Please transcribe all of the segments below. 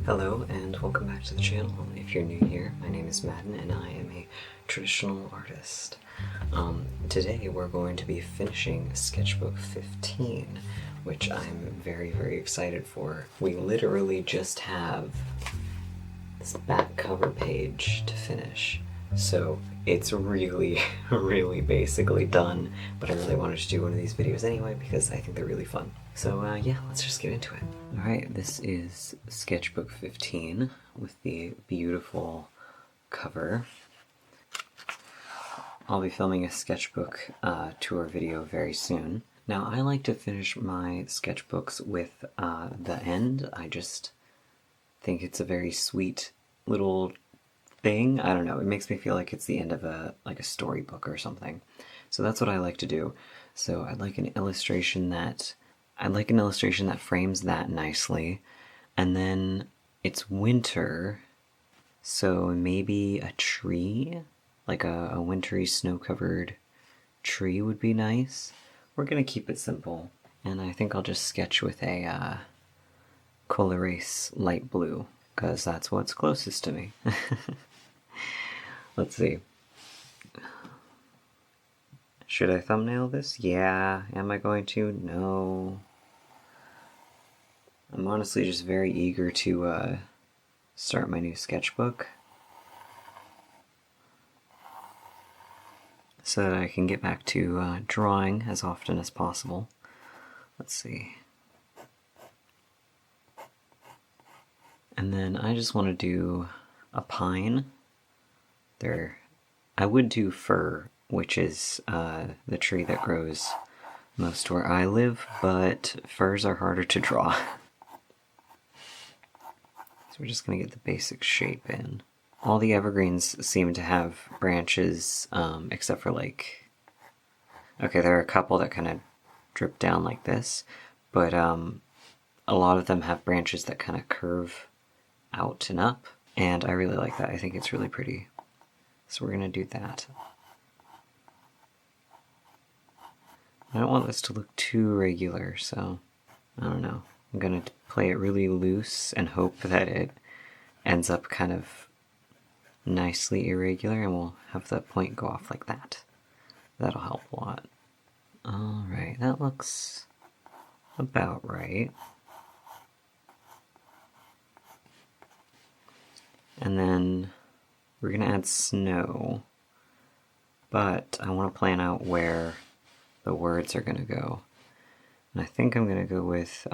Hello and welcome back to the channel. If you're new here, my name is Madden and I am a traditional artist. Today we're going to be finishing Sketchbook 15, which I'm very excited for. We literally just have this back cover page to finish, so it's really basically done, but I really wanted to do one of these videos anyway because I think they're really fun. So yeah, let's just get into it. Alright, this is Sketchbook 15 with the beautiful cover. I'll be filming a sketchbook tour video very soon. Now, I like to finish my sketchbooks with the end. I just think it's a very sweet little thing. I don't know, it makes me feel like it's the end of a storybook or something. So that's what I like to do. So I'd like an illustration that frames that nicely. And then it's winter, so maybe a tree, like a wintry snow-covered tree would be nice. We're gonna keep it simple, and I think I'll just sketch with a Colorase light blue, because that's what's closest to me. Let's see. Should I thumbnail this? Yeah. Am I going to? No. I'm honestly just very eager to start my new sketchbook so that I can get back to drawing as often as possible. Let's see. And then I just want to do a pine. I would do fir, which is the tree that grows most where I live, but firs are harder to draw. So we're just going to get the basic shape in. All the evergreens seem to have branches, except for okay, there are a couple that kind of drip down like this, but a lot of them have branches that kind of curve out and up, and I really like that. I think it's really pretty. So we're going to do that. I don't want this to look too regular, so I don't know. I'm going to play it really loose and hope that it ends up kind of nicely irregular, and we'll have the point go off like that. That'll help a lot. Alright, that looks about right. And then we're going to add snow, but I want to plan out where the words are going to go. And I think I'm going to go with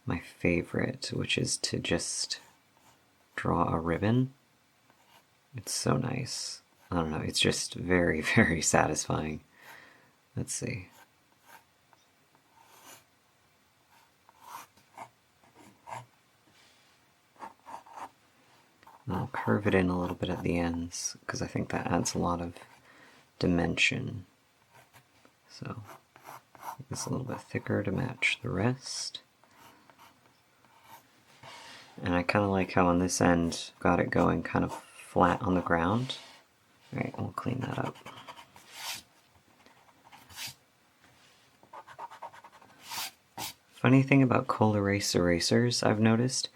my favorite, which is to just draw a ribbon. It's so nice. I don't know, it's just very satisfying. Let's see. And I'll curve it in a little bit at the ends, because I think that adds a lot of dimension. So, make this a little bit thicker to match the rest. And I kind of like how on this end, got it going kind of flat on the ground. Alright, we'll clean that up. Funny thing about Colorase erasers I've noticed,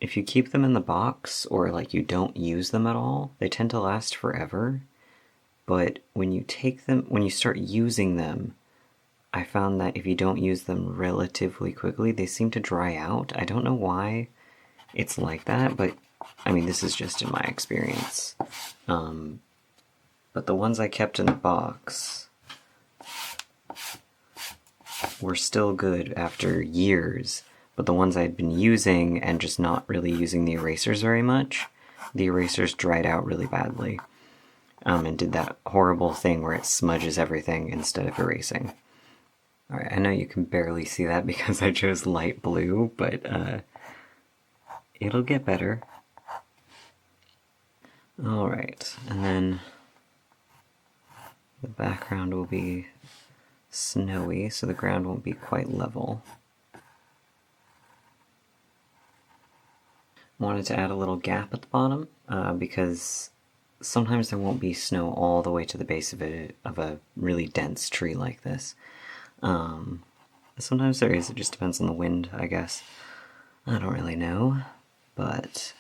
if you keep them in the box or you don't use them at all, they tend to last forever. But when you start using them, I found that if you don't use them relatively quickly, they seem to dry out. I don't know why it's like that, but I mean, this is just in my experience. But the ones I kept in the box were still good after years, but the ones I'd been using and just not really using the erasers very much, the erasers dried out really badly, and did that horrible thing where it smudges everything instead of erasing. Alright, I know you can barely see that because I chose light blue, but it'll get better. Alright, and then the background will be snowy, so the ground won't be quite level. Wanted to add a little gap at the bottom, because sometimes there won't be snow all the way to the base of a really dense tree like this. Sometimes there is, it just depends on the wind, I guess. I don't really know, but...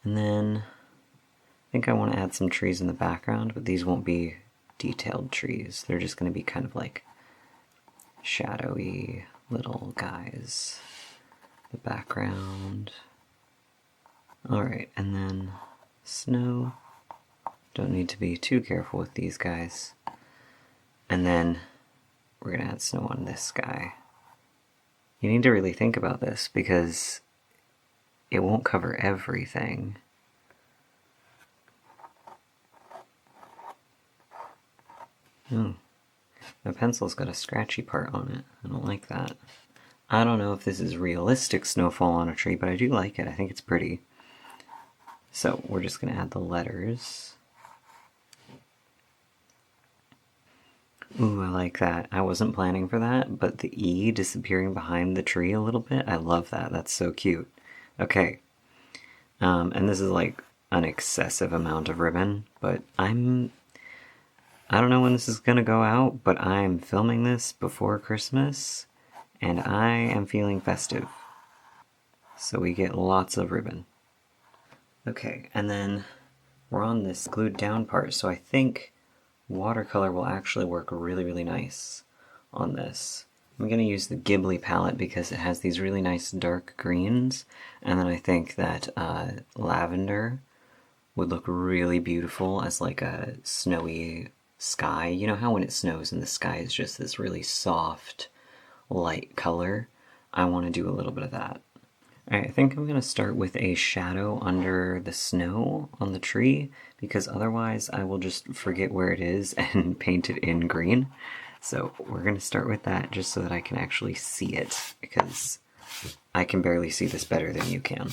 And then I think I want to add some trees in the background, but these won't be detailed trees. They're just going to be kind of like shadowy little guys. The background. Alright, and then snow. Don't need to be too careful with these guys. And then we're going to add snow on this guy. You need to really think about this because it won't cover everything. Oh, my pencil's got a scratchy part on it. I don't like that. I don't know if this is realistic snowfall on a tree, but I do like it. I think it's pretty. So we're just going to add the letters. Ooh, I like that. I wasn't planning for that, but the E disappearing behind the tree a little bit, I love that. That's so cute. Okay. And this is like an excessive amount of ribbon, but I don't know when this is gonna go out, but I'm filming this before Christmas, and I am feeling festive. So we get lots of ribbon. Okay, and then we're on this glued down part, so I think watercolor will actually work really, really nice on this. I'm going to use the Ghibli palette because it has these really nice dark greens, and then I think that lavender would look really beautiful as like a snowy sky. You know how when it snows and the sky is just this really soft, light color? I want to do a little bit of that. Alright, I think I'm going to start with a shadow under the snow on the tree, because otherwise I will just forget where it is and paint it in green. So we're going to start with that just so that I can actually see it, because I can barely see this better than you can.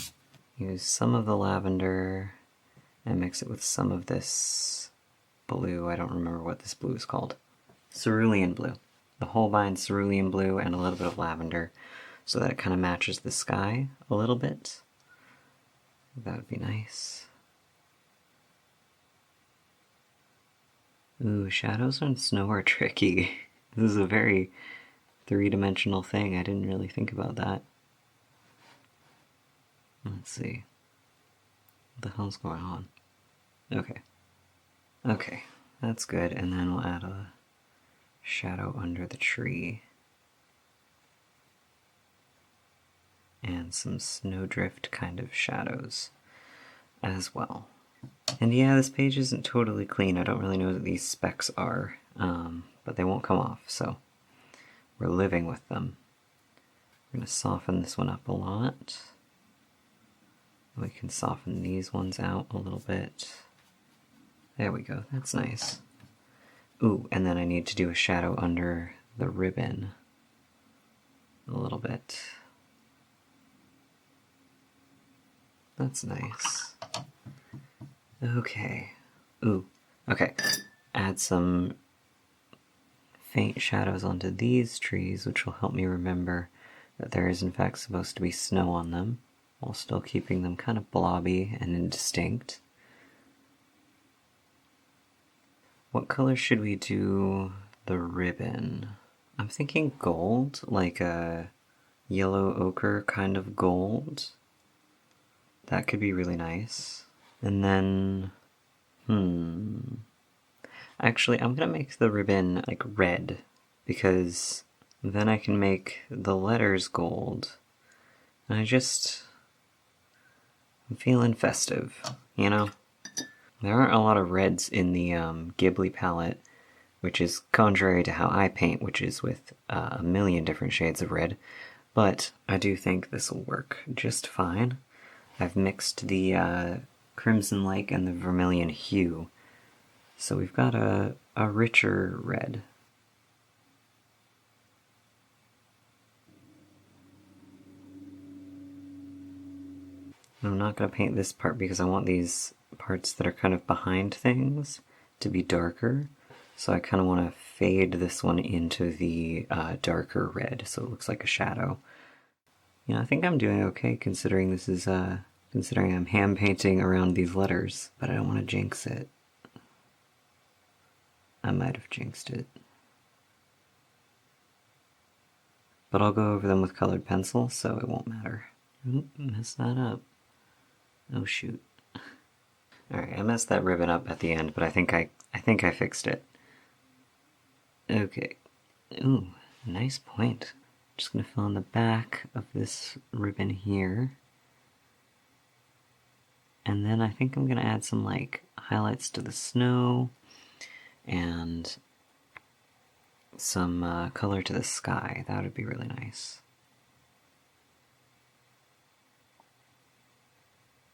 Use some of the lavender and mix it with some of this blue. I don't remember what this blue is called. Cerulean blue. The Holbein cerulean blue and a little bit of lavender, so that it kind of matches the sky a little bit. That would be nice. Ooh, shadows on snow are tricky. This is a very three-dimensional thing. I didn't really think about that. Let's see. What the hell's going on? Okay. Okay, that's good. And then we'll add a shadow under the tree. And some snowdrift kind of shadows as well. And yeah, this page isn't totally clean. I don't really know what these specks are, but they won't come off, so we're living with them. We're going to soften this one up a lot. We can soften these ones out a little bit. There we go, that's nice. Ooh, and then I need to do a shadow under the ribbon a little bit. That's nice. Okay. Ooh. Okay. Add some faint shadows onto these trees, which will help me remember that there is in fact supposed to be snow on them, while still keeping them kind of blobby and indistinct. What color should we do the ribbon? I'm thinking gold, like a yellow ochre kind of gold. That could be really nice. And then, actually, I'm gonna make the ribbon like red, because then I can make the letters gold. And I'm feeling festive, you know? There aren't a lot of reds in the Ghibli palette, which is contrary to how I paint, which is with a million different shades of red, but I do think this will work just fine. I've mixed the Crimson Lake and the Vermilion hue, so we've got a richer red. I'm not going to paint this part because I want these parts that are kind of behind things to be darker, so I kind of want to fade this one into the darker red so it looks like a shadow. You know, I think I'm doing okay considering this is considering I'm hand painting around these letters, but I don't want to jinx it. I might have jinxed it. But I'll go over them with colored pencil, so it won't matter. Oop, messed that up. Oh shoot. Alright, I messed that ribbon up at the end, but I think I fixed it. Okay. Ooh, nice point. Just gonna fill in the back of this ribbon here. And then I think I'm gonna add some like highlights to the snow and some color to the sky. That would be really nice.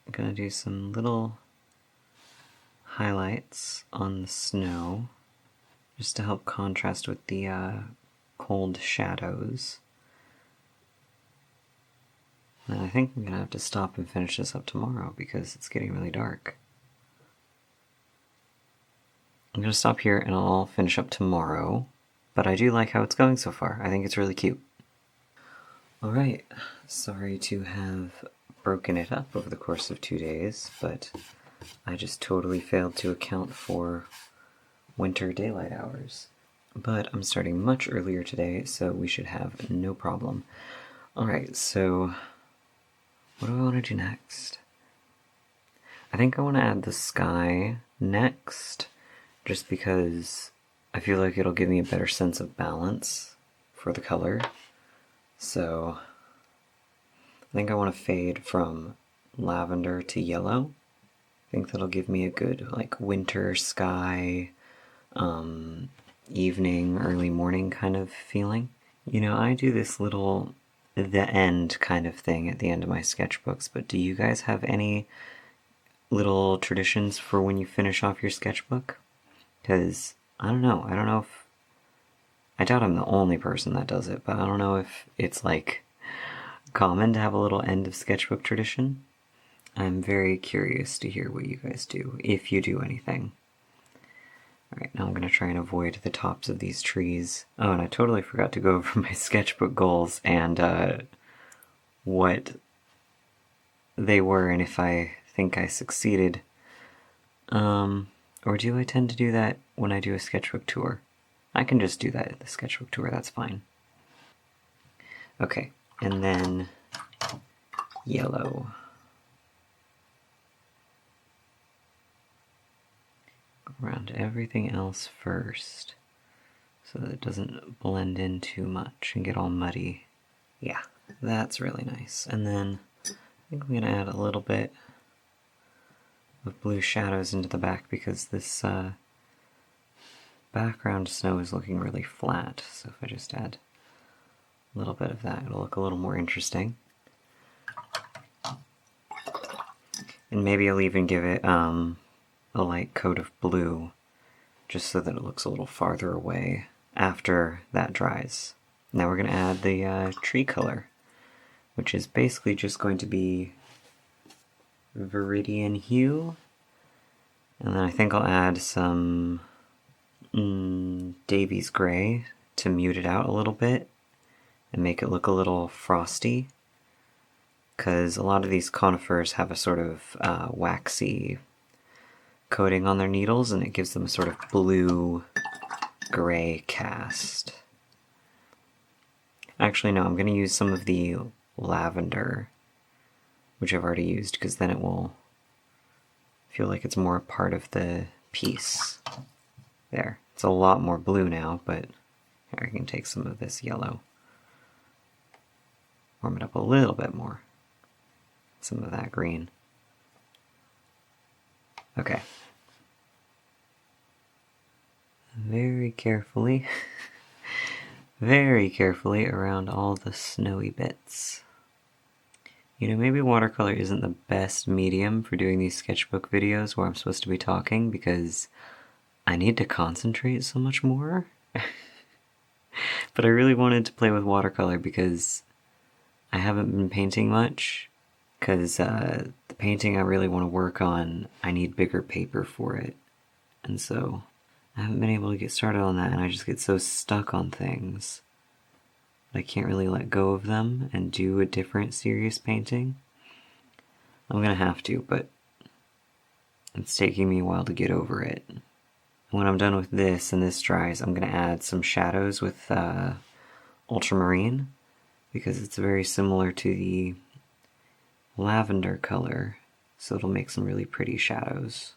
I'm gonna do some little highlights on the snow just to help contrast with the cold shadows. And I think I'm gonna have to stop and finish this up tomorrow because it's getting really dark. I'm gonna stop here and I'll finish up tomorrow, but I do like how it's going so far. I think it's really cute. Alright, sorry to have broken it up over the course of 2 days, but I just totally failed to account for winter daylight hours. But I'm starting much earlier today, so we should have no problem. Alright, so what do I want to do next? I think I want to add the sky next, just because I feel like it'll give me a better sense of balance for the color. So I think I want to fade from lavender to yellow. I think that'll give me a good like winter sky, evening, early morning kind of feeling. You know, I do this little the end kind of thing at the end of my sketchbooks, but do you guys have any little traditions for when you finish off your sketchbook? Because I don't know if I doubt I'm the only person that does it, but I don't know if it's like common to have a little end of sketchbook tradition. I'm very curious to hear what you guys do, if you do anything. Alright, now I'm going to try and avoid the tops of these trees. Oh, and I totally forgot to go over my sketchbook goals and what they were and if I think I succeeded. Or do I tend to do that when I do a sketchbook tour? I can just do that at the sketchbook tour, that's fine. Okay, and then yellow. Around everything else first, so that it doesn't blend in too much and get all muddy. Yeah, that's really nice. And then I think I'm gonna add a little bit of blue shadows into the back because this background snow is looking really flat. So if I just add a little bit of that, it'll look a little more interesting. And maybe I'll even give it a light coat of blue, just so that it looks a little farther away after that dries. Now we're going to add the tree color, which is basically just going to be Viridian Hue. And then I think I'll add some Davies Gray to mute it out a little bit and make it look a little frosty. Because a lot of these conifers have a sort of waxy coating on their needles, and it gives them a sort of blue-gray cast. Actually, no, I'm going to use some of the lavender, which I've already used, because then it will feel like it's more a part of the piece. There. It's a lot more blue now, but here I can take some of this yellow. Warm it up a little bit more. Some of that green. Okay. Very carefully around all the snowy bits. You know, maybe watercolor isn't the best medium for doing these sketchbook videos where I'm supposed to be talking because I need to concentrate so much more. But I really wanted to play with watercolor because I haven't been painting much, because the painting I really want to work on, I need bigger paper for it. And so I haven't been able to get started on that, and I just get so stuck on things. I can't really let go of them and do a different serious painting. I'm gonna have to, but it's taking me a while to get over it. When I'm done with this and this dries, I'm gonna add some shadows with ultramarine, because it's very similar to the lavender color, so it'll make some really pretty shadows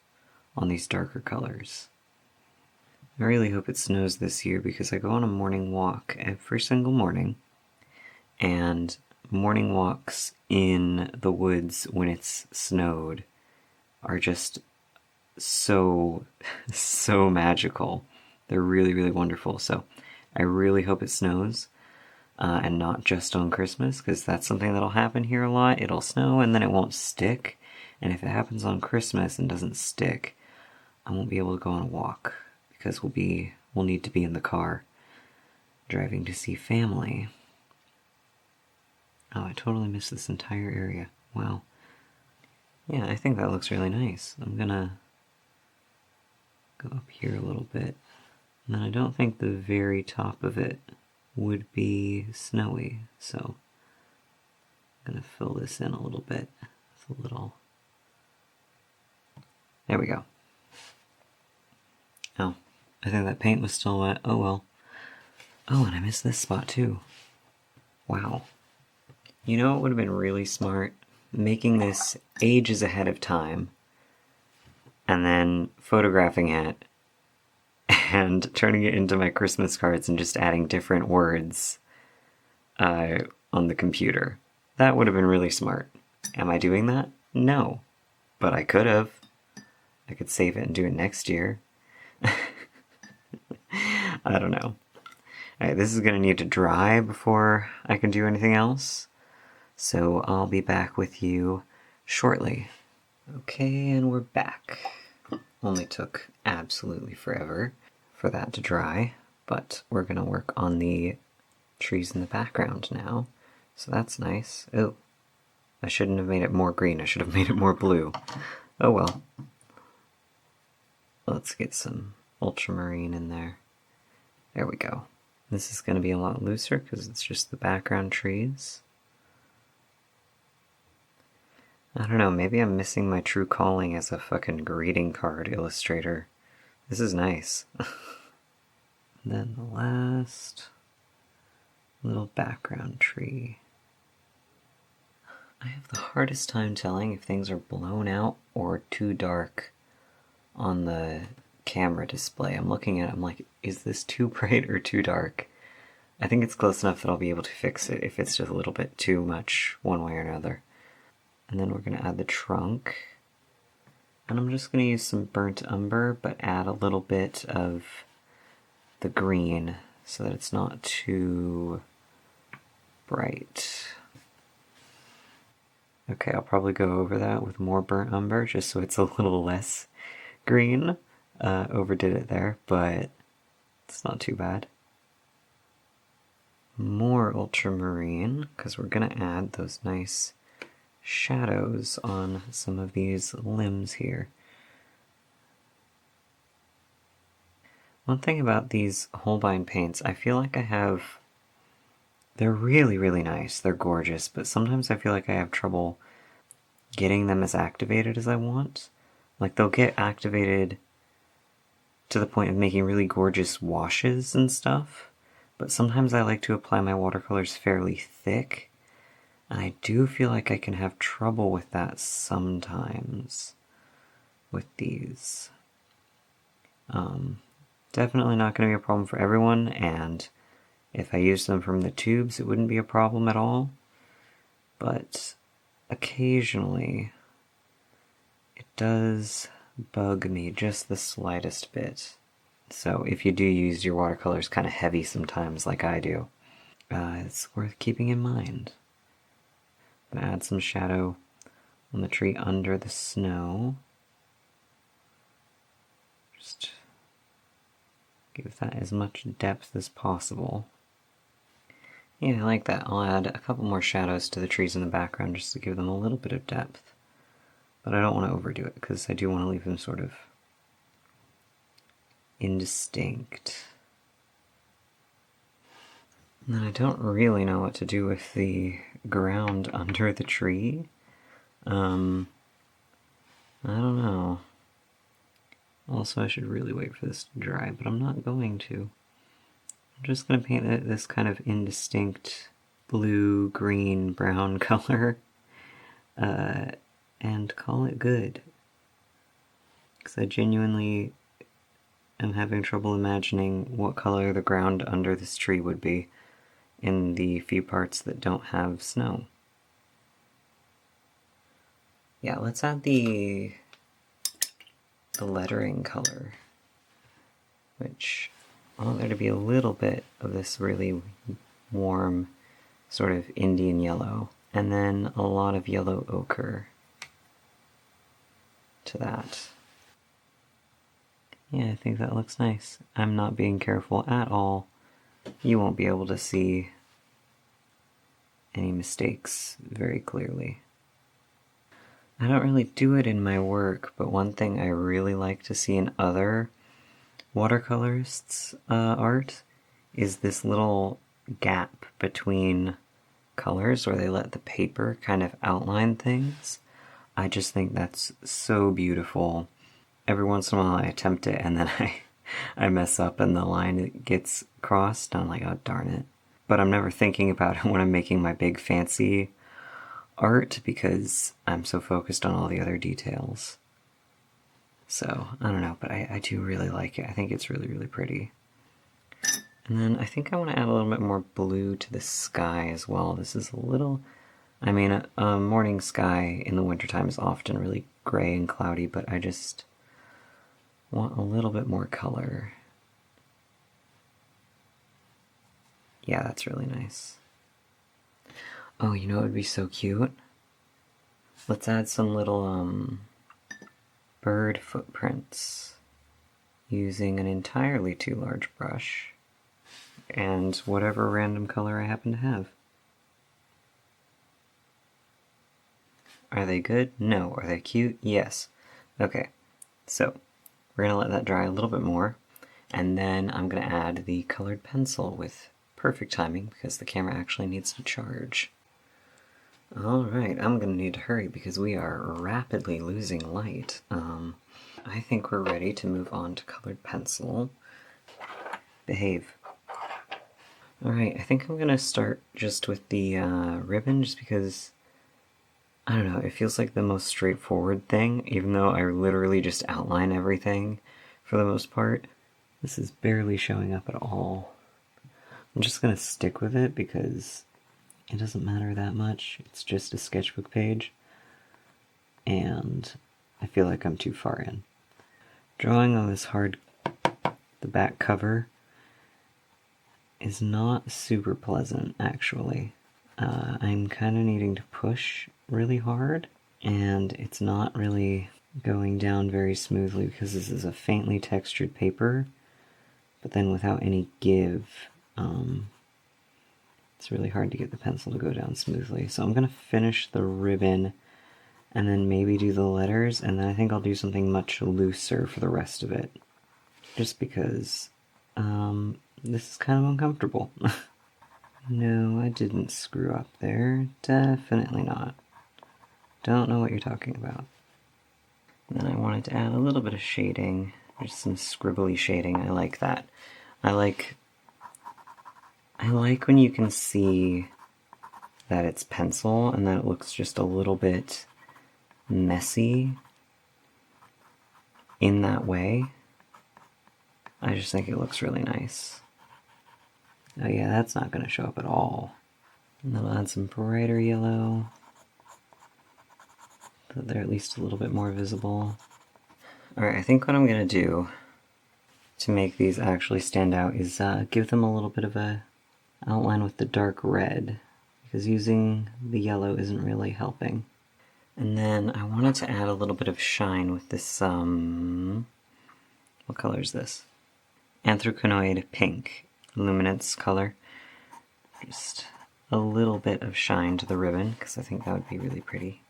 on these darker colors. I really hope it snows this year because I go on a morning walk every single morning, and morning walks in the woods when it's snowed are just so magical. They're really, really wonderful. So I really hope it snows, and not just on Christmas, because that's something that'll happen here a lot. It'll snow and then it won't stick. And if it happens on Christmas and doesn't stick, I won't be able to go on a walk because we'll need to be in the car driving to see family. Oh, I totally missed this entire area. Wow. Yeah, I think that looks really nice. I'm gonna go up here a little bit. And then I don't think the very top of it would be snowy, so I'm gonna fill this in a little bit with a little... There we go. Oh, I think that paint was still wet. Oh well. Oh, and I missed this spot too. Wow. You know what would have been really smart? Making this ages ahead of time, and then photographing it, and turning it into my Christmas cards and just adding different words on the computer. That would have been really smart. Am I doing that? No. But I could have. I could save it and do it next year. I don't know. Alright, this is going to need to dry before I can do anything else. So I'll be back with you shortly. Okay, and we're back. Only took absolutely forever for that to dry, but we're going to work on the trees in the background now. So that's nice. Oh, I shouldn't have made it more green. I should have made it more blue. Oh well. Let's get some ultramarine in there. There we go. This is going to be a lot looser because it's just the background trees. I don't know, maybe I'm missing my true calling as a fucking greeting card illustrator. This is nice. Then the last little background tree. I have the hardest time telling if things are blown out or too dark on the camera display. I'm looking at it, I'm like, is this too bright or too dark? I think it's close enough that I'll be able to fix it if it's just a little bit too much one way or another. And then we're going to add the trunk. And I'm just going to use some burnt umber, but add a little bit of the green so that it's not too bright. Okay, I'll probably go over that with more burnt umber just so it's a little less green. Overdid it there, but it's not too bad. More ultramarine, because we're going to add those nice shadows on some of these limbs here. One thing about these Holbein paints, I feel like they're really, really nice, they're gorgeous, but sometimes I feel like I have trouble getting them as activated as I want. Like, they'll get activated to the point of making really gorgeous washes and stuff, but sometimes I like to apply my watercolors fairly thick, and I do feel like I can have trouble with that sometimes with these. Definitely not going to be a problem for everyone, and if I used them from the tubes it wouldn't be a problem at all, but occasionally it does bug me just the slightest bit. So if you do use your watercolors kind of heavy sometimes like I do, it's worth keeping in mind. I'm going to add some shadow on the tree under the snow. Just give that as much depth as possible. Yeah, I like that. I'll add a couple more shadows to the trees in the background just to give them a little bit of depth. But I don't want to overdo it because I do want to leave them sort of indistinct. And then I don't really know what to do with the ground under the tree. I don't know. Also, I should really wait for this to dry, but I'm not going to. I'm just going to paint it this kind of indistinct blue, green, brown color. and call it good. Because I genuinely am having trouble imagining what color the ground under this tree would be in the few parts that don't have snow. Yeah, let's add the lettering color, which I want there to be a little bit of this really warm sort of Indian yellow, and then a lot of yellow ochre to that. Yeah, I think that looks nice. I'm not being careful at all. You won't be able to see any mistakes very clearly. I don't really do it in my work, but one thing I really like to see in other watercolorists' art is this little gap between colors where they let the paper kind of outline things. I just think that's so beautiful. Every once in a while I attempt it and then I mess up and the line gets crossed and I'm like, oh darn it. But I'm never thinking about it when I'm making my big fancy art because I'm so focused on all the other details. So, I don't know, but I do really like it. I think it's really, really pretty. And then I think I want to add a little bit more blue to the sky as well. This is a little... I mean, a morning sky in the wintertime is often really gray and cloudy, but I just want a little bit more color. Yeah, that's really nice. Oh, you know what would be so cute? Let's add some little bird footprints using an entirely too large brush and whatever random color I happen to have. Are they good? No. Are they cute? Yes. Okay, so we're going to let that dry a little bit more, and then I'm going to add the colored pencil with perfect timing because the camera actually needs to charge. Alright, I'm going to need to hurry because we are rapidly losing light. I think we're ready to move on to colored pencil. Behave. Alright, I think I'm going to start just with the ribbon just because, I don't know, it feels like the most straightforward thing, even though I literally just outline everything for the most part. This is barely showing up at all. I'm just going to stick with it because it doesn't matter that much. It's just a sketchbook page, and I feel like I'm too far in. Drawing on this the back cover is not super pleasant, actually. I'm kind of needing to push really hard, and it's not really going down very smoothly because this is a faintly textured paper, but then without any give, it's really hard to get the pencil to go down smoothly. So I'm going to finish the ribbon and then maybe do the letters, and then I think I'll do something much looser for the rest of it. Just because this is kind of uncomfortable. No, I didn't screw up there. Definitely not. Don't know what you're talking about. And then I wanted to add a little bit of shading. Just some scribbly shading. I like that. I like when you can see that it's pencil and that it looks just a little bit messy in that way. I just think it looks really nice. Oh yeah, that's not going to show up at all. And then I'll add some brighter yellow, so they're at least a little bit more visible. Alright, I think what I'm going to do to make these actually stand out is give them a little bit of a outline with the dark red, because using the yellow isn't really helping. And then I wanted to add a little bit of shine with this, what color is this? Anthracenoid pink luminance color. Just a little bit of shine to the ribbon, because I think that would be really pretty.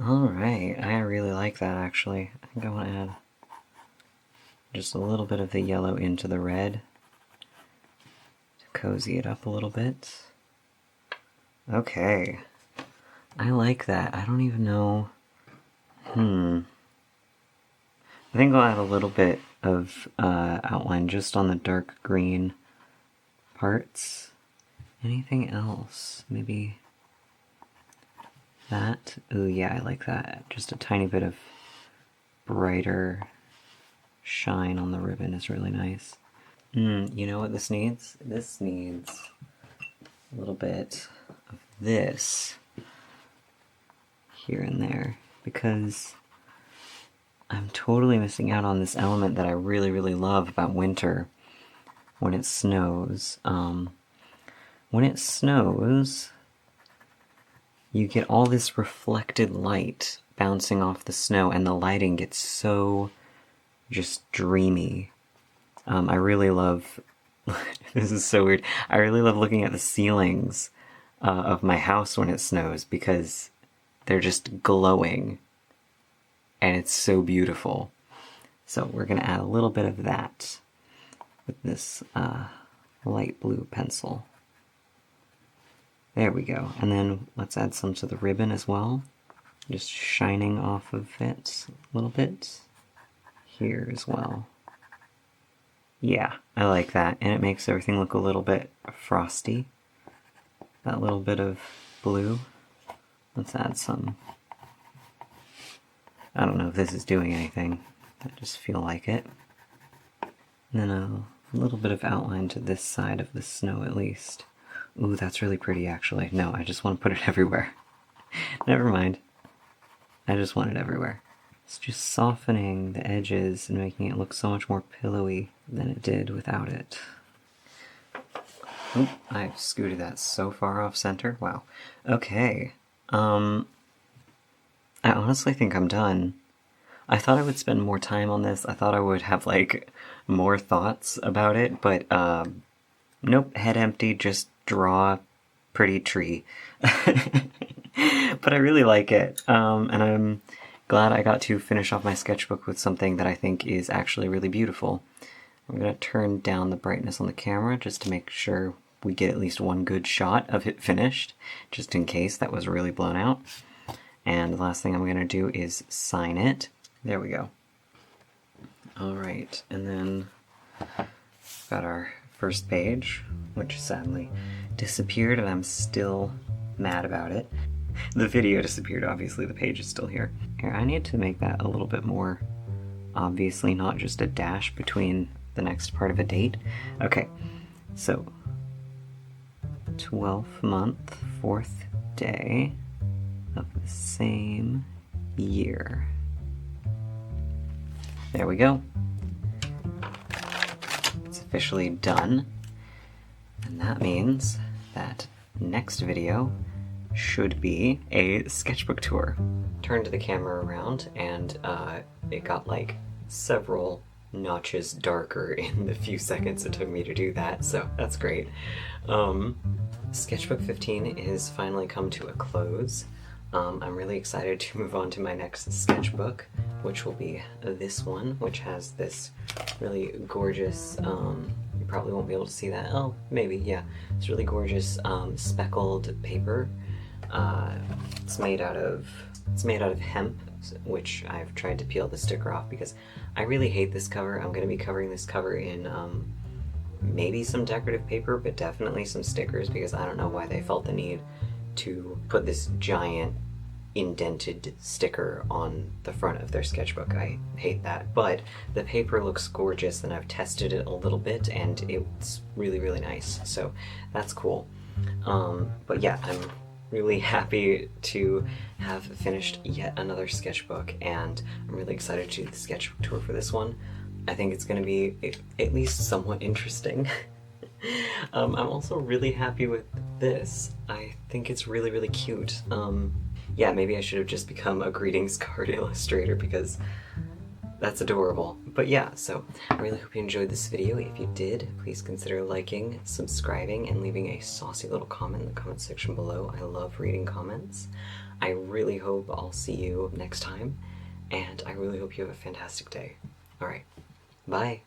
Alright, I really like that actually. I think I want to add just a little bit of the yellow into the red to cozy it up a little bit. Okay. I like that. I don't even know. I think I'll add a little bit of outline just on the dark green parts. Anything else? Maybe that? Ooh, yeah, I like that. Just a tiny bit of brighter shine on the ribbon is really nice. You know what this needs? This needs a little bit of this here and there, because I'm totally missing out on this element that I really, really love about winter when it snows. When it snows, you get all this reflected light bouncing off the snow, and the lighting gets so just dreamy. I really love, this is so weird, I really love looking at the ceilings of my house when it snows, because they're just glowing, and it's so beautiful. So we're going to add a little bit of that with this light blue pencil. There we go. And then let's add some to the ribbon as well. Just shining off of it a little bit. Here as well. Yeah, I like that. And it makes everything look a little bit frosty. That little bit of blue. Let's add some. I don't know if this is doing anything. I just feel like it. And then a little bit of outline to this side of the snow at least. Ooh, that's really pretty actually. No, I just want to put it everywhere. Never mind. I just want it everywhere. It's just softening the edges and making it look so much more pillowy than it did without it. Oop, I scooted that so far off center. Wow. Okay. I honestly think I'm done. I thought I would spend more time on this. I thought I would have, like, more thoughts about it, but, nope, head empty, just draw pretty tree. But I really like it, and I'm glad I got to finish off my sketchbook with something that I think is actually really beautiful. I'm going to turn down the brightness on the camera just to make sure we get at least one good shot of it finished, just in case that was really blown out. And the last thing I'm going to do is sign it. There we go. Alright, and then got our first page, which sadly disappeared, and I'm still mad about it. The video disappeared, obviously, the page is still here. Here, I need to make that a little bit more obviously, not just a dash between the next part of a date. Okay, so 12th month, 4th day of the same year. There we go. It's officially done. And that means that next video should be a sketchbook tour. Turned the camera around and it got like several notches darker in the few seconds it took me to do that, so that's great. Sketchbook 15 is finally come to a close. I'm really excited to move on to my next sketchbook, which will be this one, which has this really gorgeous, you probably won't be able to see that, oh, maybe, yeah. It's really gorgeous speckled paper. It's made out of hemp, which I've tried to peel the sticker off because I really hate this cover. I'm going to be covering this cover in maybe some decorative paper, but definitely some stickers, because I don't know why they felt the need to put this giant indented sticker on the front of their sketchbook. I hate that, but the paper looks gorgeous and I've tested it a little bit and it's really, really nice, so that's cool. But yeah, I'm really happy to have finished yet another sketchbook, and I'm really excited to do the sketchbook tour for this one. I think it's going to be at least somewhat interesting. I'm also really happy with this. I think it's really, really cute. Yeah, maybe I should have just become a greetings card illustrator because that's adorable. But yeah, so I really hope you enjoyed this video. If you did, please consider liking, subscribing, and leaving a saucy little comment in the comment section below. I love reading comments. I really hope I'll see you next time, and I really hope you have a fantastic day. Alright, bye!